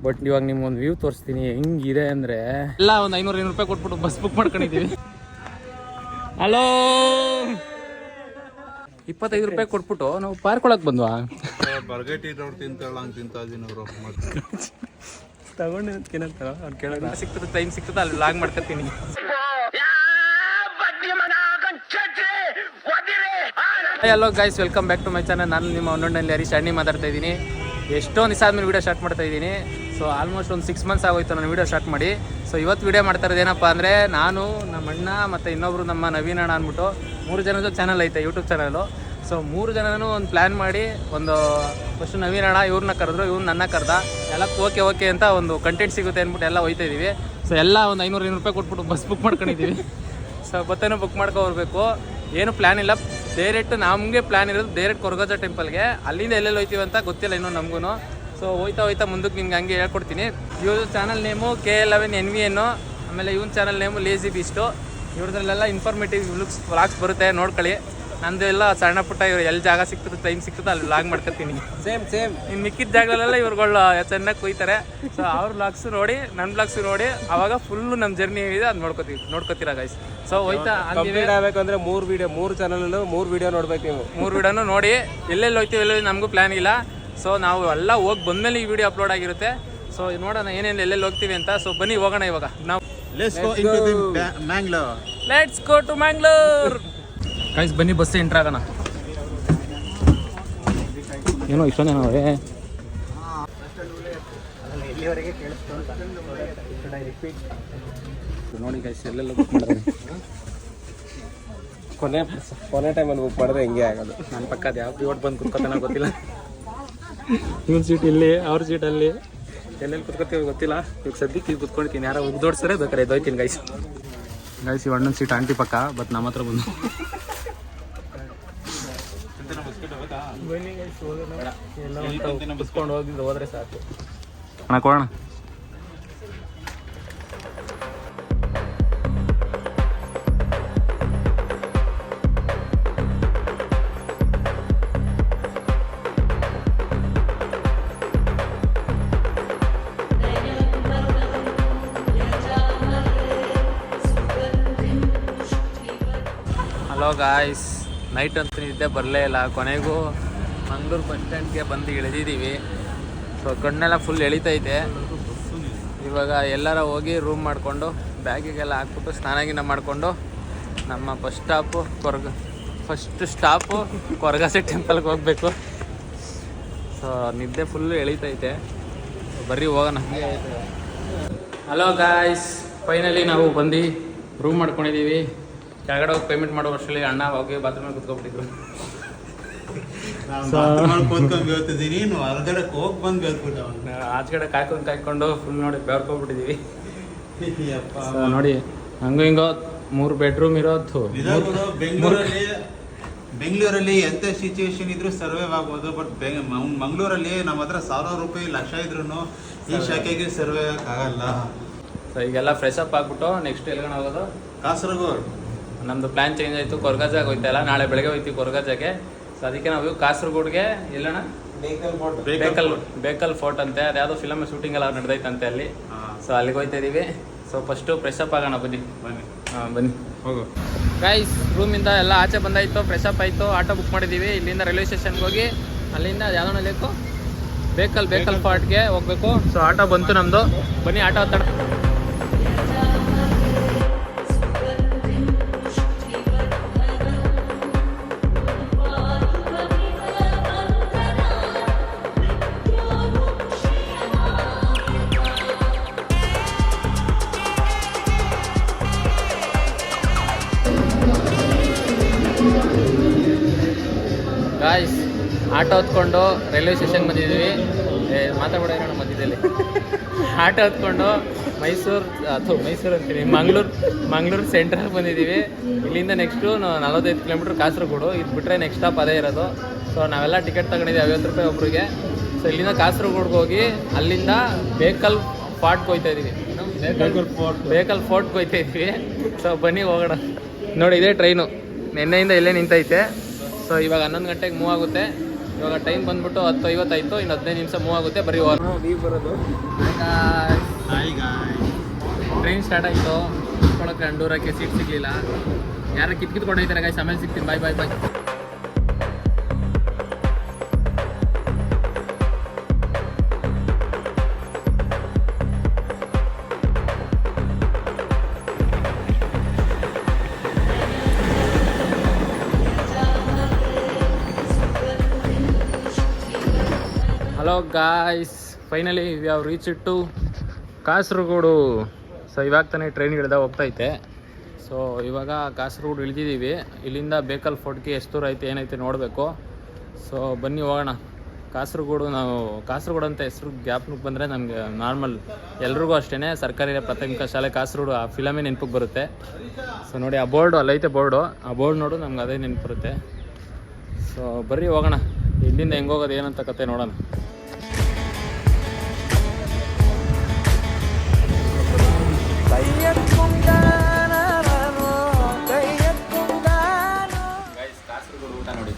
But ಇವಾಗ ನಿಮ್ಗೊಂದು view ತೋರಿಸ್ತೀನಿ ಹೆಂಗಿದೆ ಅಂದರೆ ಎಲ್ಲ ಒಂದು 500 ರೂಪಾಯಿ ಕೊಟ್ಬಿಟ್ಟು ಬಸ್ ಬುಕ್ ಮಾಡ್ಕೊಂಡಿದ್ದೀವಿ. ಹಲೋ 25 ರೂಪಾಯಿ ಕೊಟ್ಬಿಟ್ಟು ನಾವು ಪಾರ್ಕ್ ಒಳಗೆ ಬಂದ್ವಾ ಬರ್ಗೇಟಿದವ್ರು ತಿಂತಿದ್ದೀನಿ ಅವರು ತಗೊಂಡೇನಂತಾರ ಅವ್ರು ಕೇಳೋದು ಸಿಗ್ತದೆ ಟೈಮ್ ಸಿಗ್ತದೆ ಅಲ್ಲಿ ಲಾಗ್ ಮಾಡ್ಕೊತೀನಿ. Hello guys, welcome back to my channel. ನಾನು ನಿಮ್ಮ ಒನ್ನೊಂದಲ್ಲಿ ಹರೀಶ್ ಅಣ್ಣಿ ಮಾತಾಡ್ತಾ ಇದ್ದೀನಿ. ಎಷ್ಟೊಂದು ದಿವಸ ಆದ್ಮೇಲೆ ವೀಡಿಯೋ ಸ್ಟಾರ್ಟ್ ಮಾಡ್ತಾ ಇದ್ದೀನಿ. ಸೊ ಆಲ್ಮೋಸ್ಟ್ ಒಂದು 6 ಮಂತ್ಸ್ ಆಗೋಯ್ತು ನಾನು ವೀಡಿಯೋ ಸ್ಟಾರ್ಟ್ ಮಾಡಿ. ಸೊ ಇವತ್ತು ವೀಡಿಯೋ ಮಾಡ್ತಾ ಇರೋದು ಏನಪ್ಪ ಅಂದರೆ, ನಾನು ನಮ್ಮ ಅಣ್ಣ ಮತ್ತು ಇನ್ನೊಬ್ರು ನಮ್ಮ ನವೀನ್ ಅಣ್ಣ ಅಂದ್ಬಿಟ್ಟು 3 ಜನದ ಚಾನಲ್ ಐತೆ, ಯೂಟ್ಯೂಬ್ ಚಾನಲು. ಸೊ 3 ಜನನೂ ಒಂದು ಪ್ಲ್ಯಾನ್ ಮಾಡಿ ಒಂದು ಫಸ್ಟ್ ನವೀನ್ ಅಣ್ಣ ಇವ್ರನ್ನ ಕರೆದ್ರು, ಇವ್ರು ನನ್ನ ಕರೆದ, ಎಲ್ಲ ಓಕೆ ಅಂತ ಒಂದು ಕಂಟೆಂಟ್ ಸಿಗುತ್ತೆ ಅಂದ್ಬಿಟ್ಟು ಎಲ್ಲ ಹೋಯ್ತಾ ಇದ್ದೀವಿ. ಸೊ ಎಲ್ಲ ಒಂದು 500 ರೂಪಾಯಿ ಕೊಟ್ಬಿಟ್ಟು ಬಸ್ ಬುಕ್ ಮಾಡ್ಕೊಂಡಿದ್ದೀವಿ. ಸೊ ಬತ್ತೇನೋ ಬುಕ್ ಮಾಡ್ಕೊಬರ್ಬೇಕು, ಏನು ಪ್ಲ್ಯಾನ್ ಇಲ್ಲ. ಡೈರೆಕ್ಟ್ ನಮಗೆ ಪ್ಲ್ಯಾನ್ ಇರೋದು ಡೈರೆಕ್ಟ್ ಕೊರಗಜ್ಜ ಟೆಂಪಲ್ಗೆ. ಅಲ್ಲಿಂದ ಎಲ್ಲೆಲ್ಲಿ ಹೋಯ್ತೀವಿ ಅಂತ ಗೊತ್ತಿಲ್ಲ ಇನ್ನೂ ನಮಗೂ. ಸೊ ಹೋಯ್ತಾ ಮುಂದಕ್ಕೆ ನಿಮ್ಗೆ ಹಂಗೆ ಹೇಳ್ಕೊಡ್ತೀನಿ. ಇವ್ರ ಚಾನಲ್ ನೇಮು KL11 NVN, ಆಮೇಲೆ ಇವನ್ ಚಾನಲ್ ನೇಮು ಲೇಜಿ ಬೀಸ್ಟು. ಇವ್ರದ್ರಲ್ಲೆಲ್ಲ ಇನ್ಫಾರ್ಮೇಟಿವ್ ವ್ಲಾಗ್ಸ್ ಬರುತ್ತೆ, ನೋಡ್ಕೊಳ್ಳಿ. ನಂದು ಎಲ್ಲ ಸಣ್ಣ ಪುಟ್ಟ ಇವ್ರು ಎಲ್ಲಿ ಜಾಗ ಸಿಗ್ತದೆ ಟೈಮ್ ಸಿಗ್ತದೆ ಅಲ್ಲಿ ವ್ಲಾಗ್ ಮಾಡ್ಕೊತೀನಿ. ಸೇಮ್ ಇನ್ನು ಮಿಕ್ಕಿದ ಜಾಗದಲ್ಲೆಲ್ಲ ಇವ್ರುಗಳು ಚೆನ್ನಾಗಿ ಕೊಯ್ತಾರೆ. ಸೊ ಅವ್ರ ವ್ಲಾಗ್ಸ್ ನೋಡಿ, ನನ್ನ ವ್ಲಾಗ್ಸ್ ನೋಡಿ, ಅವಾಗ ಫುಲ್ಲು ನಮ್ಮ ಜರ್ನಿ ಇದೆ, ಅದು ನೋಡ್ಕೊತೀರಾ ಗೈಸ್. ಸೊ ಹೋಯ್ತಾ ಆಗಬೇಕಂದ್ರೆ 3 ಚಾನಲಲ್ಲೂ 3 ವಿಡಿಯೋ ನೋಡ್ಬೇಕು ನೀವು. 3 ವಿಡಿಯೋನು ನೋಡಿ. ಎಲ್ಲೆಲ್ಲಿ ಹೋಯ್ತೀವಿ ಎಲ್ಲೆಲ್ಲಿ ನಮಗೂ ಪ್ಲ್ಯಾನ್ ಇಲ್ಲ. ಸೊ ನಾವು ಎಲ್ಲ ಹೋಗಿ ಬಂದಮೇಲೆ ಈ ವಿಡಿಯೋ ಅಪ್ಲೋಡ್ ಆಗಿರುತ್ತೆ. ಸೊ ನೋಡೋಣ ಏನೇನು ಎಲ್ಲೆಲ್ಲಿ ಹೋಗ್ತೀವಿ ಅಂತ. ಸೊ ಬನ್ನಿ ಹೋಗೋಣ ಇವಾಗ ನಾವು. Let's go to Mangalore guys. ಬನ್ನಿ ಬಸ್ ಎಂಟ್ರ್ ಆಗೋಣ. ಏನೋ ಇಷ್ಟೊಂದು ನಾವೇ ನೋಡಿ ಗೈಸ್, ಎಲ್ಲೆಲ್ಲ ಬುಕ್ ಮಾಡಿದ್ರೆ ಕೊನೆ ಟೈಮಲ್ಲಿ ಬುಕ್ ಮಾಡಿದ್ರೆ ಹೆಂಗೆ ಆಗೋದು. ನನ್ನ ಪಕ್ಕ ಅದು ಯಾವ ಪ್ರಿಯೋಟ್ ಬಂದು ಕುತ್ಕೊತಾನ ಗೊತ್ತಿಲ್ಲ. ಇವನ್ ಸೀಟ್ ಇಲ್ಲಿ, ಅವ್ರ ಸೀಟಲ್ಲಿ, ಎಲ್ಲೆಲ್ಲಿ ಕುತ್ಕೊತೀವಿ ಗೊತ್ತಿಲ್ಲ. ಇವಾಗ ಸದ್ಯಕ್ಕೆ ಈಗ ಕುತ್ಕೊಳ್ತೀನಿ, ಯಾರೋ ಉಗ್ದೋಡ್ಸರೆ ಬೇಕಾರೆ ಎದ್ದೋಯ್ತೀನಿ ಗೈಸ್. ಇವ್ ಅಣ್ಣನ ಸೀಟ್ ಆಂಟಿ ಪಕ್ಕ, ಬಟ್ ನಮ್ಮ ಹತ್ರ ಬಂದು ಬನ್ನಿ ಗೈಸ್ ಹೋಗೋಣ. ಎಲ್ಲ ಬುಸ್ಕೊಂಡು ಹೋದ್ರೆ ಸಾಕು. ಅಣ್ಣ ಕೊಡೋಣ. ಹಲೋ ಗಾಯ್ಸ್, ನೈಟ್ ಅಂತೂ ನಿದ್ದೆ ಬರಲೇ ಇಲ್ಲ. ಕೊನೆಗೂ ಮಂಗಳೂರು ಬಸ್ ಸ್ಟ್ಯಾಂಡ್ಗೆ ಬಂದು ಇಳಿದಿದ್ದೀವಿ. So ಕಣ್ಣೆಲ್ಲ full ಎಳಿತೈತೆ. ಇವಾಗ ಎಲ್ಲರ ಹೋಗಿ ರೂಮ್ ಮಾಡಿಕೊಂಡು ಬ್ಯಾಗಿಗೆಲ್ಲ ಹಾಕ್ಬಿಟ್ಟು ಸ್ನಾನ ಮಾಡಿಕೊಂಡು ನಮ್ಮ ಫಸ್ಟ್ ಸ್ಟಾಪು ಕೊರಗಜ್ಜ ಟೆಂಪಲ್ಗೆ ಹೋಗಬೇಕು. ಸೊ ನಿದ್ದೆ ಫುಲ್ಲು ಎಳಿತೈತೆ. ಬರ್ರಿ ಹೋಗೋಣ. ಹಲೋ ಗಾಯ್ಸ್, ಫೈನಲಿ ನಾವು ಬಂದು ರೂಮ್ ಮಾಡ್ಕೊಂಡಿದ್ದೀವಿ. ಕೆಳಗಡೆ ಹೋಗಿ ಪೇಮೆಂಟ್ ಮಾಡೋ ವರ್ಷದಲ್ಲಿ ಅಣ್ಣ ಹೋಗಿ ಬಾತ್ರೂಮಲ್ಲಿ ಕುತ್ಕೊಬಿಟ್ಟಿದ್ರು. ಆಚೆಗಡೆ ಕಾಯ್ಕೊಂಡು ಫುಲ್ ನೋಡಿ ಬೆವರ್ಕೊಂಡ್ಬಿಟ್ಟಿದ್ದೀವಿ. ನೋಡಿ ಹಂಗೂ ಹಿಂಗೋ 3 ಬೆಡ್ರೂಮ್ ಇರೋದು. ಬೆಂಗಳೂರಲ್ಲಿ ಎಂತ ಸಿಚುವೇಶನ್ ಇದ್ರೂ ಸರ್ವೈವ್ ಆಗ್ಬೋದು. ಬಟ್ ಮಂಗಳೂರಲ್ಲಿ ನಮ್ಮ ಹತ್ರ 1000 ರೂಪಾಯಿ ಲಕ್ಷ ಇದ್ರು ಈ ಶಾಖೆಗೆ ಸರ್ವೈವ್ ಆಗಲ್ಲ. ಸೊ ಈಗೆಲ್ಲ ಫ್ರೆಶ್ ಅಪ್ ಆಗ್ಬಿಟ್ಟು ನೆಕ್ಸ್ಟ್ ಎಲ್ಲಿಗಣ ಹೋಗೋದು? ಕಾಸರಗೋಡು. ನಮ್ಮದು ಪ್ಲ್ಯಾನ್ ಚೇಂಜ್ ಆಯಿತು, ಕೊರಗಜ್ಜಾಗ ಹೋಯ್ತಲ್ಲ, ನಾಳೆ ಬೆಳಗ್ಗೆ ಹೋಯ್ತೀವಿ ಕೊರಗಜ್ಜಾಗೆ. ಸೊ ಅದಕ್ಕೆ ನಾವು ಕಾಸರಗೋಡ್ಗೆ ಎಲ್ಲಣ್ಣ ಬೇಕಲ್ ಫೋರ್ಟ್ ಅಂತೆ, ಅದ್ಯಾವುದೋ ಫಿಲಮ್ ಶೂಟಿಂಗ್ ಎಲ್ಲ ನಡೆದೈತಂತೆ ಅಲ್ಲಿ. ಸೊ ಅಲ್ಲಿಗೆ ಹೋಯ್ತಾ ಇದ್ದೀವಿ. ಸೊ ಫಸ್ಟು ಫ್ರೆಶ್ ಅಪ್ ಆಗೋಣ. ಬನ್ನಿ ಹೋಗು ಗೈಸ್. ರೂಮಿಂದ ಎಲ್ಲ ಆಚೆ ಬಂದಾಯಿತು, ಫ್ರೆಶ್ ಅಪ್ ಆಯಿತು, ಆಟೋ ಬುಕ್ ಮಾಡಿದ್ದೀವಿ. ಇಲ್ಲಿಂದ ರೈಲ್ವೆ ಸ್ಟೇಷನ್ಗೆ ಹೋಗಿ ಅಲ್ಲಿಂದ ಯಾವುದೋ ಬೇಕು ಬೇಕಲ್ ಫೋರ್ಟ್ಗೆ ಹೋಗಬೇಕು. ಸೊ ಆಟೋ ಬಂತು ನಮ್ಮದು. ಬನ್ನಿ ಆಟೋ ಹತ್ತೋಣ. ಗಾಯ್ಸ್, ಆಟೋ ಹೊತ್ಕೊಂಡು ರೈಲ್ವೆ ಸ್ಟೇಷನ್ಗೆ ಬಂದಿದ್ದೀವಿ. ಮಾತಾಡ್ಬಿಡ ಇರೋಣ ಮಧ್ಯದಲ್ಲಿ. ಆಟೋ ಹೊತ್ಕೊಂಡು ಮೈಸೂರು ಅಂತೀನಿ, ಮಂಗಳೂರು ಸೆಂಟ್ರಲ್ಲಿ ಬಂದಿದ್ದೀವಿ. ಇಲ್ಲಿಂದ ನೆಕ್ಸ್ಟು 45 ಕಿಲೋಮೀಟ್ರ್ ಕಾಸರಗೋಡು. ಇದು ಬಿಟ್ಟರೆ ನೆಕ್ಸ್ಟ್ ಸ್ಟಾಪ್ ಅದೇ ಇರೋದು. ಸೊ ನಾವೆಲ್ಲ ಟಿಕೆಟ್ ತಗೊಂಡಿದ್ದೀವಿ 50 ರೂಪಾಯಿ ಒಬ್ರಿಗೆ. ಸೊ ಇಲ್ಲಿಂದ ಕಾಸರಗೋಡ್ಗೆ ಹೋಗಿ ಅಲ್ಲಿಂದ ಬೇಕಲ್ ಫೋರ್ಟ್ಗೆ ಹೋಗ್ತಾ ಇದ್ದೀವಿ. ಬೇಕಲ್ ಫೋರ್ಟ್ಗೆ ಹೋಗ್ತಾ ಇದ್ದೀವಿ. ಸೊ ಬನ್ನಿ ಹೋಗೋಣ. ನೋಡಿ ಇದೇ ಟ್ರೈನು, ನಿನ್ನೆಯಿಂದ ಇಲ್ಲೇ ನಿಂತೈತೆ. ಸೊ ಇವಾಗ 11 ಗಂಟೆಗೆ ಮೂವ್ ಆಗುತ್ತೆ. ಇವಾಗ ಟೈಮ್ ಬಂದ್ಬಿಟ್ಟು 10:50 ಆಯಿತು, ಇನ್ನು 15 ನಿಮಿಷ ಮೂವ್ ಆಗುತ್ತೆ. ಬರೀ ನೀವು ಬರೋದು. ಟ್ರೈನ್ ಸ್ಟಾರ್ಟ್ ಆಯಿತು. ಕುತ್ಕೊಳ್ಳೋಕೆ ಅಂಡೂರಕ್ಕೆ ಸೀಟ್ ಸಿಗಲಿಲ್ಲ. ಯಾರು ಕಿತ್ಕೊಂಡೋಗ್ತಾರೆ ಗಾಯ್ಸ್. ಆಮೇಲೆ ಸಿಗ್ತೀನಿ. Bye bye bye. Hello guys, finally we have reach to Kasaragod. So ಇವಾಗ ತಾನೇ ಟ್ರೈನ್ ಇಳ್ದ ಹೋಗ್ತೈತೆ. ಸೊ ಇವಾಗ ಕಾಸರಗೋಡು ಇಳಿದಿದ್ದೀವಿ. ಇಲ್ಲಿಂದ ಬೇಕಲ್ ಫೋರ್ಟ್ಗೆ ಎಷ್ಟು ದೂರ ಐತೆ ಏನೈತೆ ನೋಡಬೇಕು. ಸೊ ಬನ್ನಿ ಹೋಗೋಣ. ಕಾಸರಗೋಡು, ನಾವು ಕಾಸರಗೋಡು ಅಂತ ಹೆಸರು ಗ್ಯಾಪ್ನಿಗೆ ಬಂದರೆ ನಮಗೆ ನಾರ್ಮಲ್ ಎಲ್ರಿಗೂ ಅಷ್ಟೇ ಸರ್ಕಾರಿ ಪ್ರಾಥಮಿಕ ಶಾಲೆ ಕಾಸರಗೋಡು ಆ ಫಿಲಮೇ ನೆನಪಿಗೆ ಬರುತ್ತೆ. ಸೊ ನೋಡಿ ಆ ಬೋರ್ಡು ಅಲ್ಲೈತೆ ಬೋರ್ಡು, ಆ ಬೋರ್ಡ್ ನೋಡು ನಮ್ಗೆ ಅದೇ ನೆನಪು ಬರುತ್ತೆ. ಸೊ ಬರ್ರಿ ಹೋಗೋಣ. ಇಲ್ಲಿಂದ ಹೆಂಗೆ ಹೋಗೋದು ಏನಂತ ಕತೆ ನೋಡೋಣ. ಕಾಸರಗೋಡು ಊಟ ನೋಡಿ.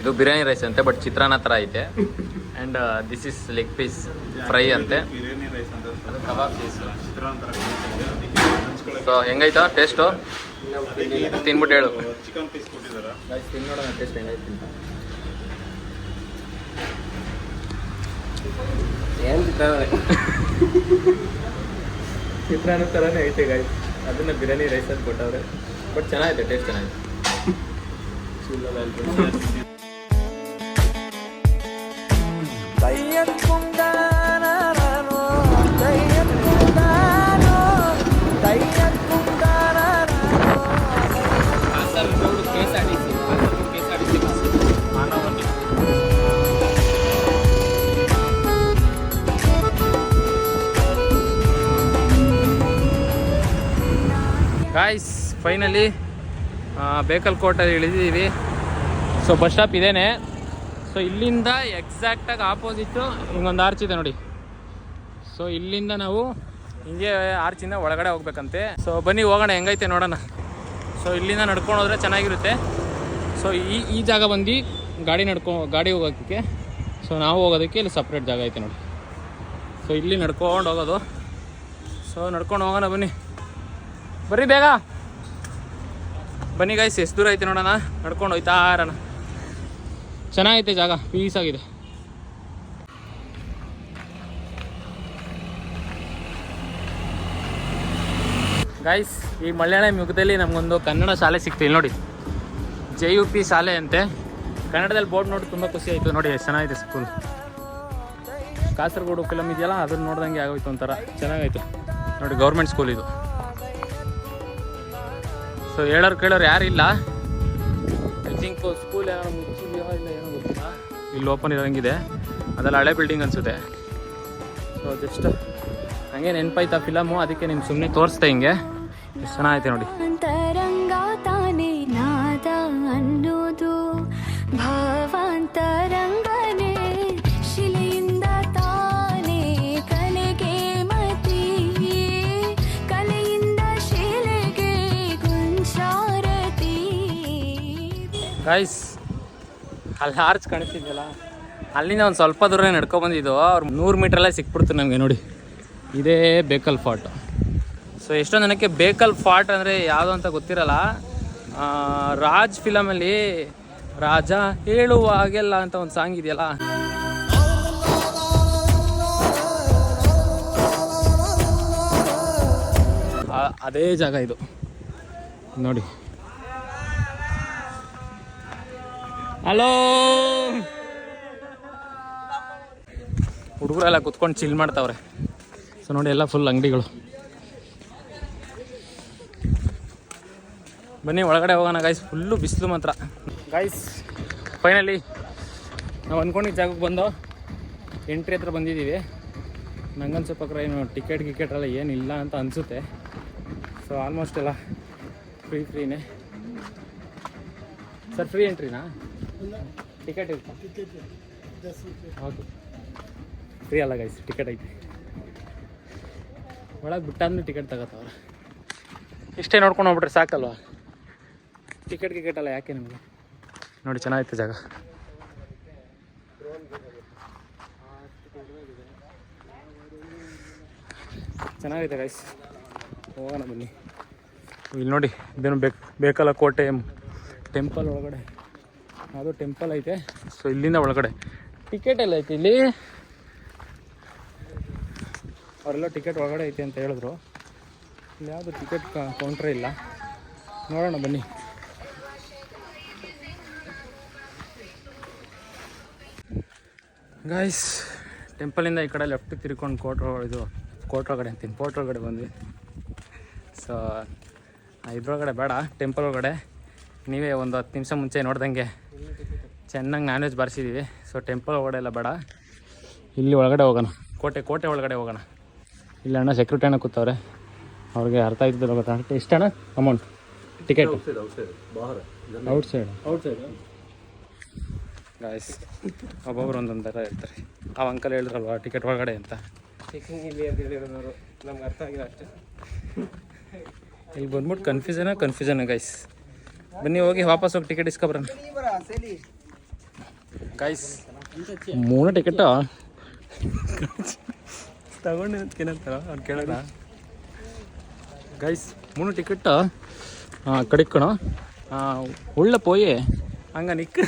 ಇದು ಬಿರಿಯಾನಿ ರೈಸ್ ಅಂತೆ, ಬಟ್ ಚಿತ್ರಾನ್ನ ಥರ ಐತೆ. And this is leg piece fry ಅಂತೆ. ಅದು ಕಬಾಬ್ ಪೀಸ್. ಸೊ ಹೆಂಗೈತಾ ಟೇಸ್ಟು? ತಿನ್ಬಿಟ್ಟು ಹೇಳು. ಚಿಕನ್ ಪೀಸ್ ಕೊಟ್ಟಿದ್ದಾರೆ ಗೈಸ್, ತಿನ್ನೋಣ ಟೇಸ್ಟ್ ಹೆಂಗೈತೆ ಅಂತ. ಏನು ಚಿತ್ರಾನ್ನ ಥರನೇ ಐತೆ ಗೈಸ್. ಅದನ್ನು ಬಿರಿಯಾನಿ ರೈಸ್ ಅಂತ ಕೊಟ್ಟವ್ರೆ, ಬಟ್ ಚೆನ್ನಾಗೈತೆ, ಟೇಸ್ಟ್ ಚೆನ್ನಾಗಿದೆ. ಕಾಸರಗೋಡು KSRTC ಬಸ್ ಮಾನವಲ್ಲಿ. ಗಾಯ್ಸ್, ಫೈನಲಿ ಬೇಕಲ್ ಕೋಟಲ್ಲಿ ಇಳಿದಿದ್ದೀವಿ. ಸೊ ಬಸ್ ಸ್ಟಾಪ್ ಇದೇನೆ. ಸೊ ಇಲ್ಲಿಂದ ಎಕ್ಸಾಕ್ಟಾಗಿ ಆಪೋಸಿಟ್ಟು ಹಿಂಗೊಂದು ಆರ್ಚ್ ಇದೆ ನೋಡಿ. ಸೊ ಇಲ್ಲಿಂದ ನಾವು ಹಿಂಗೆ ಆರ್ಚಿಂದ ಒಳಗಡೆ ಹೋಗ್ಬೇಕಂತೆ. ಸೊ ಬನ್ನಿ ಹೋಗೋಣ, ಹೆಂಗೈತೆ ನೋಡೋಣ. ಸೊ ಇಲ್ಲಿಂದ ನಡ್ಕೊಂಡು ಹೋದರೆ ಚೆನ್ನಾಗಿರುತ್ತೆ. ಸೊ ಈ ಜಾಗ ಬಂದು ಗಾಡಿ ಹೋಗೋಕ್ಕೆ. ಸೊ ನಾವು ಹೋಗೋದಕ್ಕೆ ಇಲ್ಲಿ ಸಪ್ರೇಟ್ ಜಾಗ ಐತೆ ನೋಡಿ. ಸೊ ಇಲ್ಲಿ ನಡ್ಕೊಂಡು ಹೋಗೋದು. ಸೊ ನಡ್ಕೊಂಡು ಹೋಗೋಣ ಬನ್ನಿ. ಬರ್ರಿ ಬೇಗ ಬನ್ನಿ ಗಾಯ್ಸ್. ಎಷ್ಟು ದೂರ ಐತೆ ನೋಡೋಣ. ನಡ್ಕೊಂಡು ಹೋಯ್ತಾ ಇರೋಣ. ಚೆನ್ನಾಗೈತೆ ಜಾಗ, ಪೀಸ್ ಆಗಿದೆ. ಗಾಯ್ಸ್, ಈ ಮಲಯಾಳಂ ಯುಗದಲ್ಲಿ ನಮಗೊಂದು ಕನ್ನಡ ಶಾಲೆ ಸಿಕ್ತು. ಇಲ್ಲಿ ನೋಡಿ, JUP ಶಾಲೆ ಅಂತೆ. ಕನ್ನಡದಲ್ಲಿ ಬೋರ್ಡ್ ನೋಡಿ ತುಂಬ ಖುಷಿ ಆಯಿತು. ನೋಡಿ ಎಷ್ಟು ಚೆನ್ನಾಗಿದೆ ಸ್ಕೂಲ್. ಕಾಸರಗೋಡು ಫಿಲಮ್ ಇದೆಯಲ್ಲ, ಅದನ್ನು ನೋಡ್ದಂಗೆ ಆಗೋಯ್ತು, ಒಂಥರ ಚೆನ್ನಾಗಾಯ್ತು ನೋಡಿ. ಗೌರ್ಮೆಂಟ್ ಸ್ಕೂಲ್ ಇದು. ಸೊ ಕೇಳೋರು ಯಾರಿಲ್ಲ. ಐ ಥಿಂಕ್ ಸ್ಕೂಲ್ ಏನೋ ಮುಚ್ಚಿದೆಯೋ ಇಲ್ಲ ಏನೋ ಗೊತ್ತಿಲ್ಲ. ಇಲ್ಲಿ ಓಪನ್ ಇರೋಂಗಿದೆ. ಅದೆಲ್ಲ ಹಳೆ ಬಿಲ್ಡಿಂಗ್ ಅನಿಸುತ್ತೆ. ಸೊ ಜಸ್ಟ್ ಹಂಗೆ ನೆನಪಾಯ್ತು ಆ ಫಿಲಮು, ಅದಕ್ಕೆ ನಿಮ್ಗೆ ಸುಮ್ಮನೆ ತೋರಿಸ್ದೆ. ಹಿಂಗೆ ಎಷ್ಟು ಚೆನ್ನಾಗೈತೆ ನೋಡಿ. ಗೈಸ್, ಅಲ್ಲಿ ಆರ್ಚ್ ಕಾಣಿಸ್ತಿದ್ಯಲ್ಲ, ಅಲ್ಲಿಂದ ಒಂದು ಸ್ವಲ್ಪ ದೂರ ನಡ್ಕೊಬಂದಿದ್ದು. ಅವ್ರು 100 ಮೀಟ್ರಲ್ಲೇ ಸಿಕ್ಬಿಡ್ತು ನಮಗೆ ನೋಡಿ. ಇದೇ ಬೇಕಲ್ ಫಾರ್ಟ್. ಸೊ ಎಷ್ಟೊಂದು ಜನಕ್ಕೆ ಬೇಕಲ್ ಫಾರ್ಟ್ ಅಂದರೆ ಯಾವುದು ಅಂತ ಗೊತ್ತಿರಲ್ಲ. ರಾಜ್ ಫಿಲಮಲ್ಲಿ ರಾಜ ಹೇಳುವ ಹಾಗೆಲ್ಲ ಅಂತ ಒಂದು ಸಾಂಗ್ ಇದೆಯಲ್ಲ, ಅದೇ ಜಾಗ ಇದು ನೋಡಿ. ಹಲೋ, ಹುಡುಗರೆಲ್ಲ ಕುತ್ಕೊಂಡು ಚಿಲ್ ಮಾಡ್ತಾವ್ರೆ. ಸೊ ನೋಡಿ, ಎಲ್ಲ ಫುಲ್ ಅಂಗಡಿಗಳು. ಬನ್ನಿ ಒಳಗಡೆ ಹೋಗೋಣ ಗಾಯ್ಸ್. ಫುಲ್ಲು ಬಿಸಿಲು ಮಾತ್ರ ಗಾಯ್ಸ್. ಫೈನಲಿ ನಾವು ಅಂದ್ಕೊಂಡಿದ್ದ ಜಾಗಕ್ಕೆ ಬಂದು ಎಂಟ್ರಿ ಹತ್ರ ಬಂದಿದ್ದೀವಿ. ನಂಗನ್ಸೋ ಪ್ರಕಾರ ಏನು ಟಿಕೆಟ್ ಎಲ್ಲ ಏನಿಲ್ಲ ಅಂತ ಅನಿಸುತ್ತೆ. ಸೊ ಆಲ್ಮೋಸ್ಟ್ ಎಲ್ಲ ಫ್ರೀನೇ ಸರ್. ಫ್ರೀ ಎಂಟ್ರಿನಾ? ಟಿಕೆಟ್ ಇರ್ತಾ? ಹೌದು, ಫ್ರೀ ಅಲ್ಲ ಗೈಸ್, ಟಿಕೆಟ್ ಐತೆ. ಒಳಗೆ ಬಿಟ್ಟಾದ್ಮೇಲೆ ಟಿಕೆಟ್ ತಗೋತಾವ್ರೆ. ಇಷ್ಟೇ ನೋಡ್ಕೊಂಡು ಹೋಗ್ಬಿಟ್ರೆ ಸಾಕಲ್ವ. ಟಿಕೆಟ್ ಅಲ್ಲ ಯಾಕೆ ನಿಮಗೆ. ನೋಡಿ ಚೆನ್ನಾಗೈತೆ ಜಾಗ. ಚೆನ್ನಾಗಿದೆ ಗೈಸ್, ಹೋಗೋಣ ಬನ್ನಿ. ಇಲ್ಲಿ ನೋಡಿ ಇದೇನು ಬೇಕಲ್ಲ ಕೋಟೆ ಟೆಂಪಲ್ ಒಳಗಡೆ, ಅದು ಟೆಂಪಲ್ ಐತೆ. ಸೊ ಇಲ್ಲಿಂದ ಒಳಗಡೆ ಟಿಕೆಟ್ ಎಲ್ಲ ಐತೆ ಇಲ್ಲಿ, ಅವರೆಲ್ಲ ಟಿಕೆಟ್ ಒಳಗಡೆ ಐತೆ ಅಂತ ಹೇಳಿದ್ರು. ಇಲ್ಲಿ ಯಾವುದು ಟಿಕೆಟ್ ಕೌಂಟ್ರೇ ಇಲ್ಲ, ನೋಡೋಣ ಬನ್ನಿ. ಗಾಯ್ಸ್ ಟೆಂಪಲಿಂದ ಈ ಕಡೆ ಲೆಫ್ಟ್ ತಿರ್ಕೊಂಡು ಕೋಟ್ ಒಳಗಡೆ ಅಂತೀನಿ, ಕೋರ್ಟ್ ಒಳಗಡೆ ಬಂದ್ವಿ. ಸೊ ಇದ್ರೊಳಗಡೆ ಬೇಡ, ಟೆಂಪಲ್ ಒಳಗಡೆ ನೀವೇ ಒಂದು 10 ನಿಮಿಷ ಮುಂಚೆ ನೋಡ್ದಂಗೆ ಚೆನ್ನಾಗಿ ನಾನ್ ವೆಜ್ ಬಾರಿಸಿದ್ದೀವಿ. ಸೊ ಟೆಂಪಲ್ ಒಳಗಡೆ ಎಲ್ಲ ಬೇಡ, ಇಲ್ಲಿ ಒಳಗಡೆ ಹೋಗೋಣ, ಕೋಟೆ ಒಳಗಡೆ ಹೋಗೋಣ. ಇಲ್ಲಿ ಅಣ್ಣ ಸೆಕ್ಯೂರಿಟಿ ಅಣ್ಣ ಕೂತವ್ರೆ, ಅವ್ರಿಗೆ ಅರ್ಥ ಆಯ್ತದೆ ಗೊತ್ತಾ. ಎಷ್ಟಣ್ಣ ಅಮೌಂಟ್ ಟಿಕೆಟ್? ಔಟ್ಸೈಡ್ ಗಾಯ್ಸ್ ಒಬ್ಬೊಬ್ರು ಒಂದೊಂದು ಥರ ಹೇಳ್ತಾರೆ. ಆ ಅಂಕಲ್ ಹೇಳಿದ್ರಲ್ವ ಟಿಕೆಟ್ ಒಳಗಡೆ ಅಂತ, ಚೆಕಿಂಗ್ ಇಲ್ಲಿ ಅಂತ ಹೇಳಿರೋರು ನಮ್ಗೆ ಅರ್ಥ ಆಗಿಲ್ಲ ಅಷ್ಟೇ. ಇಲ್ಲಿ ಬಂದ್ಬಿಟ್ಟು ಕನ್ಫ್ಯೂಷನ್ ಗೈಸ್. ಬನ್ನಿ ಹೋಗಿ ವಾಪಸ್ ಹೋಗಿ ಟಿಕೆಟ್ ಇಸ್ಕೊಬ್ರ ಗೈಸ್. 3 ಟಿಕೆಟ್ ತಗೊಂಡಿನಂತಾರ ಅವ್ರು ಕೇಳೋಣ ಗೈಸ್. 3 ಟಿಕೆಟ್ கிடைக்கணும், உள்ளே போய் அங்கே நிற்க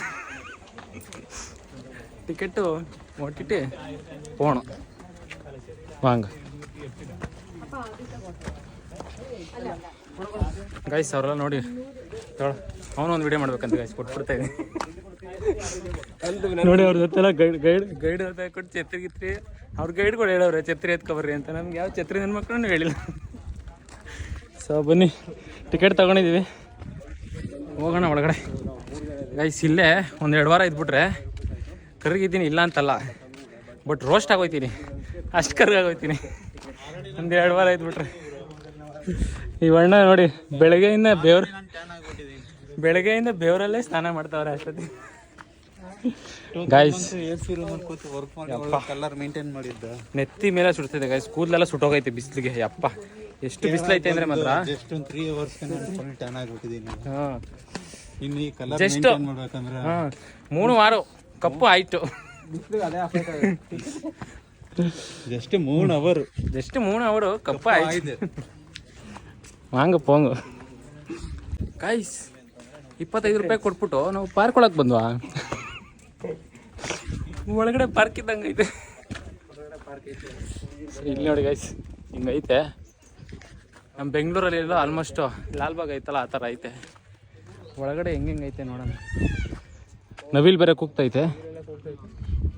டிக்கெட்டு ஓட்டிட்டு போகணும். வாங்க ಗೈಸ್, ಅವರೆಲ್ಲ ನೋಡಿ ಅವನು ಒಂದು ವಿಡಿಯೋ ಮಾಡ್ಬೇಕಂತ ಗೈಸ್ ಕೊಟ್ಬಿಡ್ತಾ ಇದ್ದೀನಿ ನೋಡಿ. ಅವ್ರ ಜೊತೆಲ್ಲ ಗೈಡ್ ಅಂತ ಕೊಟ್ಟು ಛತ್ರಿ ಅವ್ರ ಗೈಡ್ಗಳು ಹೇಳವ್ರೆ ಛತ್ರಿ ಎತ್ಕೊಬರ್ರಿ ಅಂತ. ನಮ್ಗೆ ಯಾವ ಛತ್ರಿ ನನ್ನ ಮಕ್ಕಳನ್ನು ಹೇಳಿಲ್ಲ. ಸೊ ಬನ್ನಿ, ಟಿಕೆಟ್ ತೊಗೊಂಡಿದ್ದೀವಿ, ಹೋಗೋಣ ಒಳಗಡೆ ಗೈಸ್. ಇಲ್ಲೇ 1-2 ವಾರ ಇದ್ಬಿಟ್ರೆ ಕರ್ಗಿದ್ದೀನಿ, ಇಲ್ಲ ಅಂತಲ್ಲ, ಬಟ್ ರೋಸ್ಟ್ ಆಗೋಯ್ತೀನಿ, ಅಷ್ಟು ಕರ್ಗಾಗೋಯ್ತೀನಿ 1-2 ವಾರ ಇದ್ಬಿಟ್ರೆ. ಈ ಬಣ್ಣ ನೋಡಿ, ಬೆಳಗ್ಗೆಯಿಂದ ಬೆವರಲ್ಲೇ ಸ್ನಾನ ಮಾಡ್ತಾವ್ರೆ ಅಷ್ಟೊತ್ತಿ ಗಾಯ್ಸ್. ಕಲರ್ ಮೇಂಟೈನ್ ಮಾಡಿದ್ದ ನೆತ್ತಿ ಮೇಲೆ ಸುಡ್ತಿದೆ ಗಾಯ್ಸ್, ಕೂದಲೆಲ್ಲ ಸುಟ್ಟೋಗೈತೆ ಬಿಸಿಲಿಗೆ. ಯಪ್ಪ ಎಷ್ಟು ಬಿಸಿಲೈತೆ ಅಂದ್ರೆ ಮಾತ್ರ. ಜಸ್ಟ್ ಒಂದು 3 ಅವರ್ಸ್ ಟ್ಯಾನ್ ಆಗಿಬಿಟ್ಟಿದ್ದೀನಿ. ಇನ್ನು ಈ ಕಲರ್ ಜಸ್ಟ್ ಮೇಂಟೈನ್ ಮಾಡ್ಬೇಕಂದ್ರೆ 3 ವಾರ ಕಪ್ಪು ಆಯ್ತು. ಜಸ್ಟ್ 3 ಅವರು ಕಪ್ಪ ಆಯ್ತು. ವಾಂಗ ಪೋಂಗು ಗಾಯ್ಸ್, 25 ರೂಪಾಯಿ ಕೊಟ್ಬಿಟ್ಟು ನಾವು ಪಾರ್ಕ್ ಒಳಗೆ ಬಂದ್ವಾ. ಒಳಗಡೆ ಪಾರ್ಕ್ ಇದ್ದಂಗೆ ಐತೆ. ಇಲ್ಲಿ ನೋಡಿ ಗೈಸ್, ಹಿಂಗೈತೆ. ನಮ್ಮ ಬೆಂಗಳೂರಲ್ಲಿ ಎಲ್ಲ ಆಲ್ಮೋಸ್ಟ್ ಲಾಲ್ಬಾಗ್ ಐತಲ್ಲ ಆ ಥರ ಐತೆ. ಒಳಗಡೆ ಹೆಂಗೈತೆ ನೋಡೋಣ. ನವಿಲ್ ಬೇರೆ ಕೂಗ್ತೈತೆ,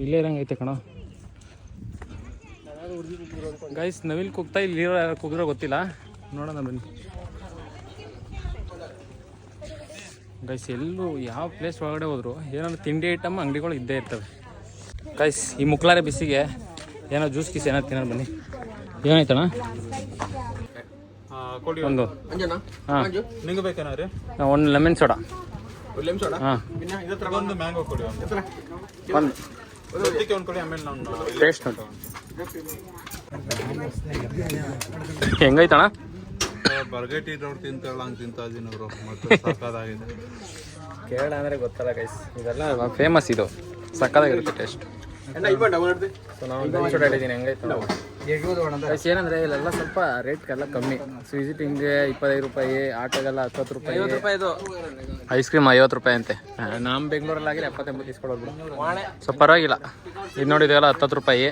ಇಲ್ಲೇ ಇರಂಗೈತೆ ಕಣೋ ಗೈಸ್. ನವಿಲ್ ಕೂಗ್ತಾ ಇಲ್ಲಿ ಕೂಗಿದ್ರೆ ಗೊತ್ತಿಲ್ಲ, ನೋಡೋಣ ಬನ್ನಿ ಗೈಸ್. ಎಲ್ಲೂ ಯಾವ ಪ್ಲೇಸ್ ಒಳಗಡೆ ಹೋದ್ರು ಏನಾದ್ರು ತಿಂಡಿ ಐಟಮ್ ಅಂಗಡಿಗಳು ಇದ್ದೇ ಇರ್ತವೆ ಗೈಸ್. ಈ ಮುಕ್ಲಾರೆ ಬಿಸಿಗೆ ಏನೋ ಜ್ಯೂಸ್ ಗೀಸ್ ಏನಾದ್ರು ತಿನ್ನೋದು ಬನ್ನಿ. ಏನಾಯ್ತಣ್ಣ? ಒಂದು ಹಾಂ, ನಿಂಗೆ ಬೇಕೇನಾದ್ರೆ ಒಂದು ಲೆಮನ್ ಸೋಡಾ. ಹಾಂ, ಒಂದು ಮ್ಯಾಂಗೋ ಕೊಡಿ, ಒಂದು ಕೊಡಿ. ಆಮೇಲೆ ನಾವು ಟೇಸ್ಟ್ ಉಂಟು. ಹೆಂಗೈತಣ್ಣ? ಬರ್ಗೇಟಿ ರೋಡ್ ತಿಂತಾಳ ಹಂಗೆ ತಿಂತಾ ಇದೀನಿ ಅವರು, ಮತ್ತೆ ಸಾಕಾಗಿದೆ. ಕೇರಳ ಅಂದರೆ ಗೊತ್ತಲ್ಲ ಗೈಸ್, ಇದೆಲ್ಲ ಫೇಮಸ್, ಇದು ಸಕ್ಕದಾಗಿರುತ್ತೆ ಟೇಸ್ಟ್. ಸೊ ನಾವು ಲೆಮನ್ ಸೋಡಾ ಹೇಳಿದ್ದೀನಿ, ಹೆಂಗೈತೆ ಗೈಸ್. ಏನಂದರೆ ಇಲ್ಲೆಲ್ಲ ಸ್ವಲ್ಪ ರೇಟ್ಗೆಲ್ಲ ಕಮ್ಮಿ. ಸೊ ವಿಸಿಟಿಂಗ್ಗೆ 25 ರೂಪಾಯಿ, ಆಟೋಗೆಲ್ಲ 70 ರೂಪಾಯಿ, 50 ರೂಪಾಯಿ. ಇದು ಐಸ್ ಕ್ರೀಮ್ 50 ರೂಪಾಯಿ ಅಂತೆ. ನಮ್ಮ ಬೆಂಗಳೂರಲ್ಲಾಗಿದ್ರೆ 70-80 ಇಸ್ಕೊಡೋದು. ಸೊ ಪರವಾಗಿಲ್ಲ. ಇದು ನೋಡಿದೆಲ್ಲ 70 ರೂಪಾಯಿ.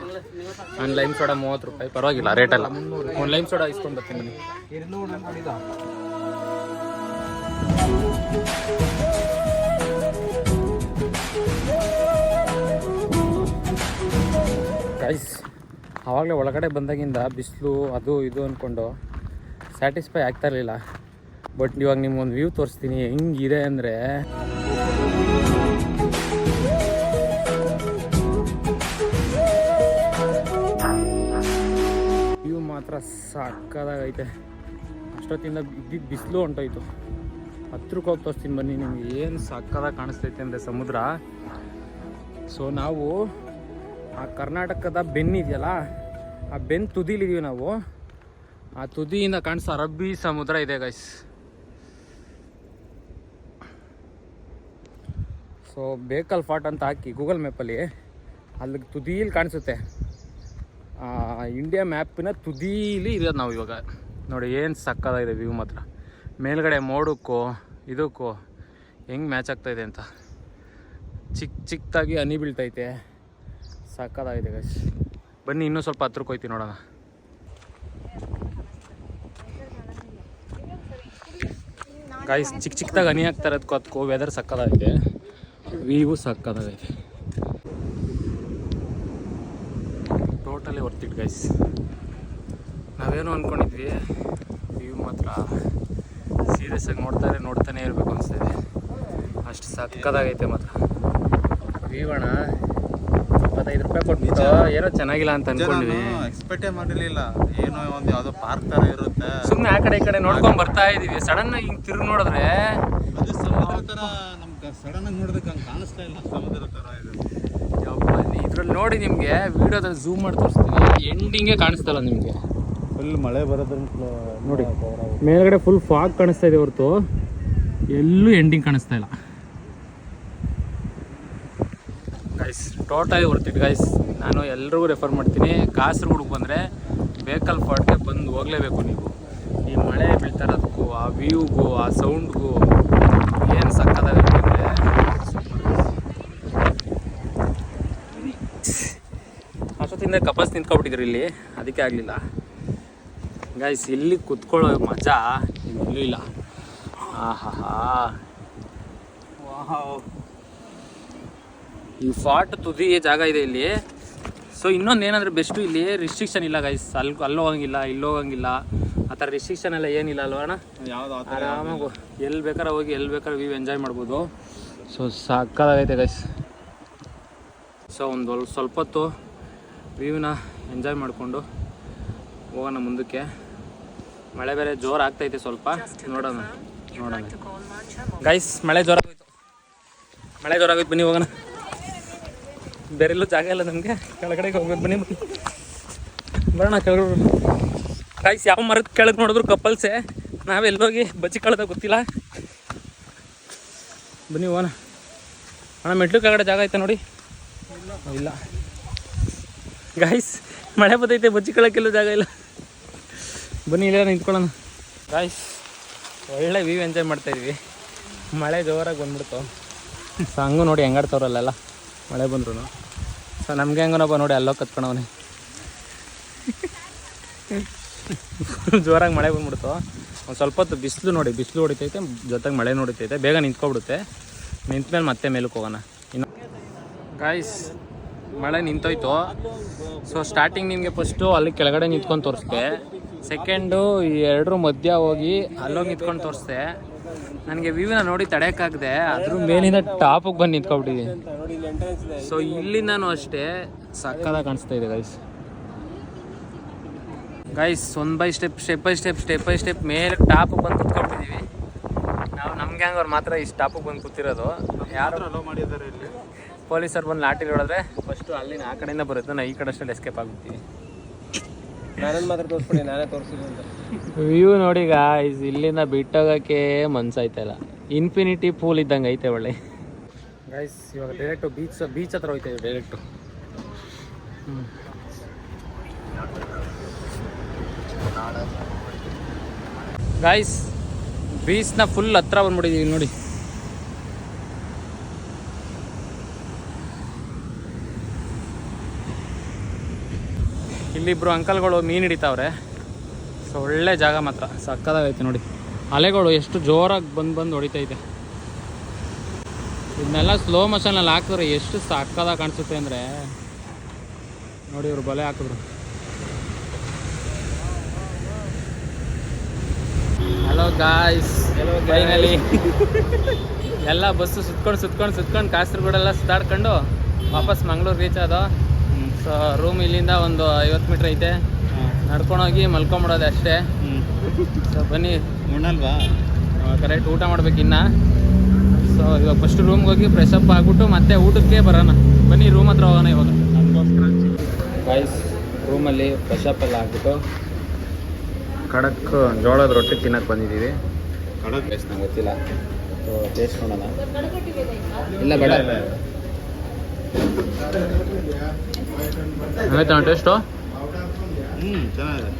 ಒಂದು ಲೈಮ್ ಸೋಡಾ 30 ರೂಪಾಯಿ, ಪರವಾಗಿಲ್ಲ ರೇಟೆಲ್ಲ. ಒಂದು ಲೈಮ್ ಸೋಡಾ ಇಸ್ಕೊಂಡು ಬರ್ತೀನಿ ಬನ್ನಿ. ಗೈಸ್, ಆವಾಗಲೇ ಒಳಗಡೆ ಬಂದಾಗಿಂದ ಬಿಸಿಲು ಅದು ಇದು ಅಂದ್ಕೊಂಡು ಸ್ಯಾಟಿಸ್ಫೈ ಆಗ್ತಾ ಇರಲಿಲ್ಲ. ಬಟ್ ಇವಾಗ ನಿಮ್ಗೊಂದು ವ್ಯೂ ತೋರಿಸ್ತೀನಿ ಹೆಂಗಿದೆ ಅಂದರೆ. ವ್ಯೂ ಮಾತ್ರ ಸಾಕಾಗೈತೆ. ಅಷ್ಟೊತ್ತಿಂದ ಇದ್ದಿದ್ದು ಬಿಸಿಲು ಹೊಂಟೋಯ್ತು. ಹತ್ರಕ್ಕೆ ಹೋಗಿ ತೋರಿಸ್ತೀನಿ ಬನ್ನಿ ನಿಮ್ಗೆ, ಏನು ಸಾಕಾಗಿ ಕಾಣಿಸ್ತೈತೆ ಅಂದರೆ ಸಮುದ್ರ. ಸೊ ನಾವು ಆ ಕರ್ನಾಟಕದ ಬೆನ್ನು ಇದೆಯಲ್ಲ, ಆ ಬೆನ್ನು ತುದಿಲಿದ್ದೀವಿ ನಾವು. ಆ ತುದಿಯಿಂದ ಕಾಣಿಸೋ ಅರಬ್ಬಿ ಸಮುದ್ರ ಇದೆ ಗೈಸ್. ಸೊ ಬೇಕಲ್ ಫಾರ್ಟ್ ಅಂತ ಹಾಕಿ ಗೂಗಲ್ ಮ್ಯಾಪಲ್ಲಿ, ಅಲ್ಲಿಗೆ ತುದಿಯಲ್ಲಿ ಕಾಣಿಸುತ್ತೆ ಇಂಡಿಯಾ ಮ್ಯಾಪಿನ ತುದೀಲಿ ಇರೋದು ನಾವು ಇವಾಗ. ನೋಡಿ ಏನು ಸಕ್ಕತ್ತಾಗಿದೆ ವ್ಯೂ ಮಾತ್ರ. ಮೇಲ್ಗಡೆ ಮೋಡಕ್ಕೂ ಇದಕ್ಕೂ ಹೆಂಗೆ ಮ್ಯಾಚ್ ಆಗ್ತಾಯಿದೆ ಅಂತ. ಚಿಕ್ಕದಾಗಿ ಹನಿ ಬೀಳ್ತೈತೆ, ಸಕ್ಕತ್ತಾಗಿದೆ ಗೈಸ್. ಬನ್ನಿ ಇನ್ನೂ ಸ್ವಲ್ಪ ಹತ್ರಕ್ಕೆ ಹೋಯ್ತೀವಿ ನೋಡೋಣ. ಗೈಸ್ ಚಿಕ್ಕದಾಗಿ ಹನಿ ಆಗ್ತಾ ಇರೋದಕ್ಕೂ ಅದಕ್ಕೂ ವೆದರ್ ಸಕ್ಕತ್ತಾಗಿದೆ, ವ್ಯೂ ಸಕ್ಕತ್ತಾಗೈತೆ. Totally worth it guys. ನಾವೇನೋ ಅಂದ್ಕೊಂಡಿದ್ವಿ, ವ್ಯೂ ಮಾತ್ರ ಸೀರಿಯಸ್ ಆಗಿ ನೋಡ್ತಾನೆ ಇರಬೇಕು ಅನಿಸ್ತಾಯಿದೆ, ಅಷ್ಟು ಸಕ್ಕತ್ತಾಗೈತೆ ಮಾತ್ರ ವ್ಯೂ. ಅಣ್ಣ 25 ರೂಪಾಯಿ ಕೊಟ್ಬಿಟ್ಟು ಏನೋ ಚೆನ್ನಾಗಿಲ್ಲ ಅಂತ ಅನ್ಕೊಂಡ್ವಿ, ಎಕ್ಸ್ಪೆಕ್ಟೇ ಮಾಡಿರ್ಲಿಲ್ಲ. ಏನೋ ಒಂದು ಯಾವುದೋ ಪಾರ್ಕ್ ಥರ ಇರುತ್ತೆ, ಸುಮ್ಮನೆ ಆ ಕಡೆ ಈ ಕಡೆ ನೋಡ್ಕೊಂಡು ಬರ್ತಾ ಇದೀವಿ. ಸಡನ್ ಆಗಿ ಹಿಂಗೆ ತಿರುಗಿ ನೋಡಿದ್ರೆ ಅದು ಸಮುದ್ರ ಥರ ನಮ್ಗೆ ಸಡನ್ ಆಗಿ ನೋಡೋದಕ್ಕೆ ಹಂಗೆ ಕಾಣಿಸ್ತಾ ಇಲ್ಲ, ಸಮುದ್ರ ಥರ ಇದೆ. ಇದ್ರಲ್ಲಿ ನೋಡಿ ನಿಮಗೆ ವಿಡಿಯೋದಲ್ಲಿ ಝೂಮ್ ಮಾಡಿ ತೋರಿಸ್ತೀನಿ, ಎಂಡಿಂಗೇ ಕಾಣಿಸ್ತಲ್ಲ ನಿಮಗೆ. ಫುಲ್ ಮಳೆ ಬರೋದ್ರ ನೋಡಿ ಮೇಲ್ಗಡೆ ಫುಲ್ ಫಾಗ್ ಕಾಣಿಸ್ತಾ ಇದೆ ಹೊರತು ಎಲ್ಲೂ ಎಂಡಿಂಗ್ ಕಾಣಿಸ್ತಾ ಇಲ್ಲ guys. Totally worth it guys. ನಾನು ಎಲ್ರಿಗೂ ರೆಫರ್ ಮಾಡ್ತೀನಿ, ಕಾಸರಗೋಡಿಗೆ ಬಂದರೆ ಬೇಕಲ್ ಫಾರ್ಟ್ಗೆ ಬಂದು ಹೋಗಲೇಬೇಕು ನೀವು. ಈ ಮಳೆ ಬೀಳ್ತಾ ಇರೋದಕ್ಕೂ, ಆ ವ್ಯೂಗೂ, ಆ ಸೌಂಡ್ಗೂ ಏನು ಸಕ್ಕತ್ತಾಗುತ್ತೆ ಅಂದರೆ ಅಷ್ಟೊತ್ತಿಂದ ಕಪಲ್ಸ್ ನಿಂತ್ಕೊಬಿಟ್ಟಿದ್ರು ಇಲ್ಲಿ, ಅದಕ್ಕೆ ಆಗಲಿಲ್ಲ ಗೈಸ್. ಇಲ್ಲಿ ಕುತ್ಕೊಳ್ಳೋ ಮಜಾ ಇನ್ನೂ ಇಲ್ಲ. ಆಹಾ, ಈ ಫಾರ್ಟ್ ತುದಿ ಜಾಗ ಇದೆ ಇಲ್ಲಿ. ಸೊ ಇನ್ನೊಂದು ಏನಂದರೆ ಬೆಸ್ಟು, ಇಲ್ಲಿ ರಿಸ್ಟ್ರಿಕ್ಷನ್ ಇಲ್ಲ ಗೈಸ್. ಅಲ್ಲಿ ಹೋಗಂಗಿಲ್ಲ, ಇಲ್ಲಿ ಹೋಗಂಗಿಲ್ಲ, ಆ ಥರ ರಿಸ್ಟ್ರಿಕ್ಷನ್ ಎಲ್ಲ ಏನಿಲ್ಲ ಅಲ್ವ ಅಣ್ಣ. ಯಾವ್ದು ಆರಾಮಾಗಿ ಎಲ್ಲಿ ಬೇಕಾದ್ರೆ ಹೋಗಿ ಎಲ್ಲಿ ಬೇಕಾದ್ರೆ ವ್ಯೂ ಎಂಜಾಯ್ ಮಾಡ್ಬೋದು. ಸೊ ಸಕ್ಕತ್ತಾಗೈತೆ ಗೈಸ್. ಸೊ ಒಂದು ಸ್ವಲ್ಪ ಹೊತ್ತು ವ್ಯೂನ ಎಂಜಾಯ್ ಮಾಡಿಕೊಂಡು ಹೋಗೋಣ ಮುಂದಕ್ಕೆ. ಮಳೆ ಬೇರೆ ಜೋರು ಆಗ್ತೈತೆ ಸ್ವಲ್ಪ, ನೋಡೋಣ ಗೈಸ್. ಮಳೆ ಜೋರಾಗೋಯ್ತು, ಬನ್ನಿ ಹೋಗೋಣ. ಬೇರೆ ಎಲ್ಲೂ ಜಾಗ ಇಲ್ಲ ನಮಗೆ, ಕೆಳಗಡೆಗೆ ಹೋಗ್ಬೇಕು. ಬನ್ನಿ ಬರೋಣ ಕೆಳಗಡೆ ಗೈಸ್. ಯಾವ ಮರದ ಕೆಳಗೆ ನೋಡಿದ್ರು ಕಪ್ಪಲ್ಸೆ, ನಾವೆಲ್ಲೋಗಿ ಬಚ್ಚಿ ಕಳೆದ ಗೊತ್ತಿಲ್ಲ. ಬನ್ನಿ ಹೋಗೋಣ ಅಣ್ಣ. ಮೆಟ್ಲು ಕೆಳಗಡೆ ಜಾಗ ಐತೆ ನೋಡಿ. ಇಲ್ಲ ಗೈಸ್, ಮಳೆ ಬರ್ತೈತೆ, ಬಚ್ಚಿ ಕಳಕ್ಕೆಲ್ಲೂ ಜಾಗ ಇಲ್ಲ. ಬನ್ನಿ ಇಲ್ಲೇ ನಿಂತ್ಕೊಳ್ಳೋಣ ಗೈಸ್. ಒಳ್ಳೆ ವ್ಯೂ ಎಂಜಾಯ್ ಮಾಡ್ತಾಯಿದ್ವಿ, ಮಳೆ ಜೋರಾಗಿ ಬಂದ್ಬಿಡ್ತು. ಸೊ ಹಂಗೂ ನೋಡಿ ಹೆಂಗಾಡ್ತವ್ರಲ್ಲೆಲ್ಲ ಮಳೆ ಬಂದ್ರು. ಸೊ ನಮಗೆ ಹೆಂಗನಪ್ಪ ನೋಡಿ ಅಲ್ಲೋ ಕತ್ಕೊಂಡವನೇ, ಜೋರಾಗಿ ಮಳೆ ಬಂದ್ಬಿಡ್ತು. ಒಂದು ಸ್ವಲ್ಪ ಹೊತ್ತು ಬಿಸಿಲು ನೋಡಿ, ಬಿಸಿಲು ಹೊಡಿತೈತೆ, ಜೊತೆಗೆ ಮಳೆ ನೋಡಿತೈತೆ. ಬೇಗ ನಿಂತ್ಕೊಬಿಡುತ್ತೆ. ನಿಂತ್ಮೇಲೆ ಮತ್ತೆ ಮೇಲಕ್ಕೆ ಹೋಗೋಣ ಇನ್ನು ಗೈಸ್. ಮಳೆ ನಿಂತೋಯ್ತು. ಸೊ ಸ್ಟಾರ್ಟಿಂಗ್ ನಿಮಗೆ ಫಸ್ಟು ಅಲ್ಲಿ ಕೆಳಗಡೆ ನಿಂತ್ಕೊಂಡು ತೋರಿಸ್ದೆ, ಸೆಕೆಂಡು ಈ ಎರಡರ ಮಧ್ಯ ಹೋಗಿ ಅಲ್ಲೋಗಿ ನಿಂತ್ಕೊಂಡು ತೋರಿಸ್ದೆ. ನನಗೆ ವ್ಯೂನ ನೋಡಿ ತಡೆಯೋಕ್ಕಾಗದೆ ಅದ್ರ ಮೇಲಿಂದ ಟಾಪಿಗೆ ಬಂದು ನಿಂತ್ಕೊಬಿಟ್ಟಿದ್ದೀನಿ. ಸೊ ಇಲ್ಲಿ ನಾನು ಅಷ್ಟೇ ಸಕ್ಕತ್ತಾಗಿ ಕಾಣಿಸ್ತಾ ಇದೆ guys. One by step by step ಮೇಲೆ ಟಾಪಿಗೆ ಬಂದು ಕುತ್ಕೊಬಿಟ್ಟಿದ್ದೀವಿ ನಾವು. ನಮ್ಮ ಗ್ಯಾಂಗ್ ಅವ್ರು ಮಾತ್ರ ಈ ಟಾಪಿಗೆ ಬಂದು ಕೂತಿರೋದು. ಯಾರು ಅಲೋ ಮಾಡಿದ್ದಾರೆ ಇಲ್ಲಿ. ಪೊಲೀಸರು ಬಂದು ಲಾಟಿ ಹೊಡೆದ್ರೆ ಫಸ್ಟು ಅಲ್ಲಿನ ಆ ಕಡೆಯಿಂದ ಬರುತ್ತೆ, ನಾವು ಈ ಕಡೆ ಅಷ್ಟಲ್ಲಿ ಎಸ್ಕೇಪ್ ಆಗ್ಬಿಡ್ತೀವಿ. ನಾನೇನು ಮಾತ್ರ ತೋರಿಸ್ಬಿಡಿ, ನಾನೇ ತೋರಿಸಿದ್ರು ಅಂತ. ವ್ಯೂ ನೋಡಿ ಗಾಯ್ಸ್, ಇಲ್ಲಿಂದ ಬಿಟ್ಟೋಗೋಕ್ಕೆ ಮನ್ಸಾಯ್ತಲ್ಲ. ಇನ್ಫಿನಿಟಿ ಪೂಲ್ ಇದ್ದಂಗೆ ಐತೆ ಒಳ್ಳೆ ಗೈಸ್. ಇವಾಗ ಡೈರೆಕ್ಟು ಬೀಚ್ ಹತ್ರ ಹೋಗ್ತಾ ಇದ್ದೀವಿ ಡೈರೆಕ್ಟು. ಗಾಯ್ಸ್ ಬೀಚ್ನ ಫುಲ್ ಹತ್ರ ಬಂದ್ಬಿಟ್ಟಿದ್ದೀವಿ ನೋಡಿ. ಇಲ್ಲಿಬ್ರು ಅಂಕಲ್ಗಳು ಮೀನು ಹಿಡಿತಾವ್ರೆ. ಸೊ ಒಳ್ಳೆ ಜಾಗ ಮಾತ್ರ ಸಕ್ಕತ್ತಾಗೈತೆ ನೋಡಿ. ಅಲೆಗಳು ಎಷ್ಟು ಜೋರಾಗಿ ಬಂದು ಹೊಡಿತೈತೆ. ಇದನ್ನೆಲ್ಲ ಸ್ಲೋ ಮೋಷನಲ್ಲಿ ಹಾಕಿದ್ರೆ ಎಷ್ಟು ಸಕ್ಕತ್ತಾಗಿ ಕಾಣಿಸುತ್ತೆ ಅಂದರೆ ನೋಡಿ. ಇವರು ಬಲೆ ಹಾಕಿದ್ರು. ಹಲೋ ಗಾಯ್ಸ್, ಫೈನಲಿ ಎಲ್ಲ ಬಸ್ಸು ಸುತ್ಕೊಂಡು ಕಾಸರಗೋಡೆಲ್ಲ ಸುತ್ತಾಡ್ಕೊಂಡು ವಾಪಸ್ ಮಂಗಳೂರು ರೀಚ್ ಆದೋ. ಸೊ ರೂಮ್ ಇಲ್ಲಿಂದ ಒಂದು 50 ಮೀಟ್ರ್ ಐತೆ, ನಡ್ಕೊಂಡೋಗಿ ಮಲ್ಕೊಂಬಿಡೋದೆ ಅಷ್ಟೇ. ಸೊ ಬನ್ನಿ ಉಣ್ಣಲ್ವಾ? ಕರೆಕ್ಟ್ ಊಟ ಮಾಡ್ಬೇಕಿನ್ನ. ಸೊ ಇವಾಗ ಫಸ್ಟ್ ರೂಮ್ಗೆ ಹೋಗಿ ಫ್ರೆಶ್ ಅಪ್ ಆಗಿಬಿಟ್ಟು ಮತ್ತೆ ಊಟಕ್ಕೆ ಬರೋಣ. ಬನ್ನಿ ರೂಮ್ ಹತ್ರ ಹೋಗೋಣ ಇವಾಗ. ಗೈಸ್ ರೂಮಲ್ಲಿ ಫ್ರೆಶ್ ಅಪ್ ಎಲ್ಲ ಆಗಿಬಿಟ್ಟು ಖಡಕ್ ಜೋಳದ ರೊಟ್ಟಿ ತಿನ್ನಕ್ಕೆ ಬಂದಿದ್ದೀವಿ. ಖಡಕ್ ಟೇಸ್ಟ್ ನಂಗೆ ಗೊತ್ತಿಲ್ಲ. ಸೊ ಟೇಸ್ಟ್ ನೋಡೋಣ. ಇಲ್ಲ ಬೇಡ ಆಯ್ತಾ ಟೇಸ್ಟು? ಚೆನ್ನಾಗಿದೆ.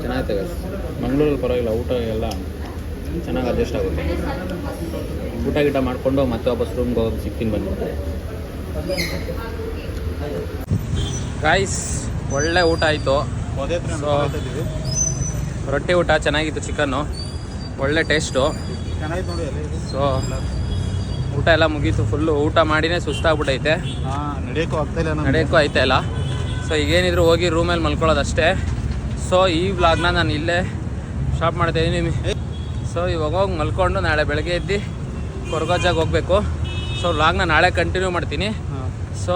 ಚೆನ್ನಾಗೈತೆ ಗೈಸ್. ಮಂಗಳೂರಲ್ಲಿ ಪರವಾಗಿಲ್ಲ, ಊಟ ಎಲ್ಲ ಚೆನ್ನಾಗಿ ಅಡ್ಜಸ್ಟ್ ಆಗುತ್ತೆ. ಊಟ ಗೀಟ ಮಾಡಿಕೊಂಡು ಮತ್ತೆ ವಾಪಸ್ ರೂಮ್ಗೆ ಹೋಗಿ ಸಿಗ್ತೀನಿ ಬನ್ನಿ ಗಾಯ್ಸ್. ಒಳ್ಳೆ ಊಟ ಆಯಿತು. ಅದೇ ಹತ್ರ So, ಇದ್ದೀವಿ. ರೊಟ್ಟಿ ಊಟ ಚೆನ್ನಾಗಿತ್ತು, ಚಿಕನ್ನು ಒಳ್ಳೆ ಟೇಸ್ಟು. ಚೆನ್ನಾಗಿತ್ತು ನೋಡಿ ಅಲ್ಲಿ. ಸೊ ಊಟ ಎಲ್ಲ ಮುಗೀತು. ಫುಲ್ಲು ಊಟ ಮಾಡಿನೇ ಸುಸ್ತಾಗ್ಬಿಟ್ಟೈತೆ, ನಡೆಯೋಕ್ಕೂ ಆಗ್ತಾಯಿಲ್ಲ ನಮ್ಗೆ. ನಡೆಯೋಕ್ಕೂ ಆಯ್ತಾ ಇಲ್ಲ. ಸೊ ಈಗೇನಿದ್ರು ಹೋಗಿ ರೂಮಲ್ಲಿ ಮಲ್ಕೊಳ್ಳೋದಷ್ಟೇ. ಸೊ ಈ ವ್ಲಾಗ್ನ ನಾನು ಇಲ್ಲೇ ಸ್ಟಾಪ್ ಮಾಡ್ತಾಯಿದ್ದೀನಿ. ಸೊ ಇವಾಗ ಹೋಗಿ ಮಲ್ಕೊಂಡು ನಾಳೆ ಬೆಳಗ್ಗೆ ಎದ್ದು ಕೊರಗೋಜಾಗ ಹೋಗಬೇಕು. ಸೊ ವ್ಲಾಗ್ನ ನಾಳೆ ಕಂಟಿನ್ಯೂ ಮಾಡ್ತೀನಿ. ಸೊ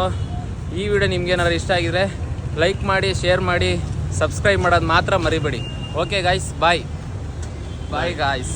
ಈ ವಿಡಿಯೋ ನಿಮ್ಗೆ ಏನಾದ್ರು ಇಷ್ಟ ಆಗಿದ್ರೆ ಲೈಕ್ ಮಾಡಿ, ಶೇರ್ ಮಾಡಿ, ಸಬ್ಸ್ಕ್ರೈಬ್ ಮಾಡೋದು ಮಾತ್ರ ಮರಿಬೇಡಿ. Okay guys, bye guys.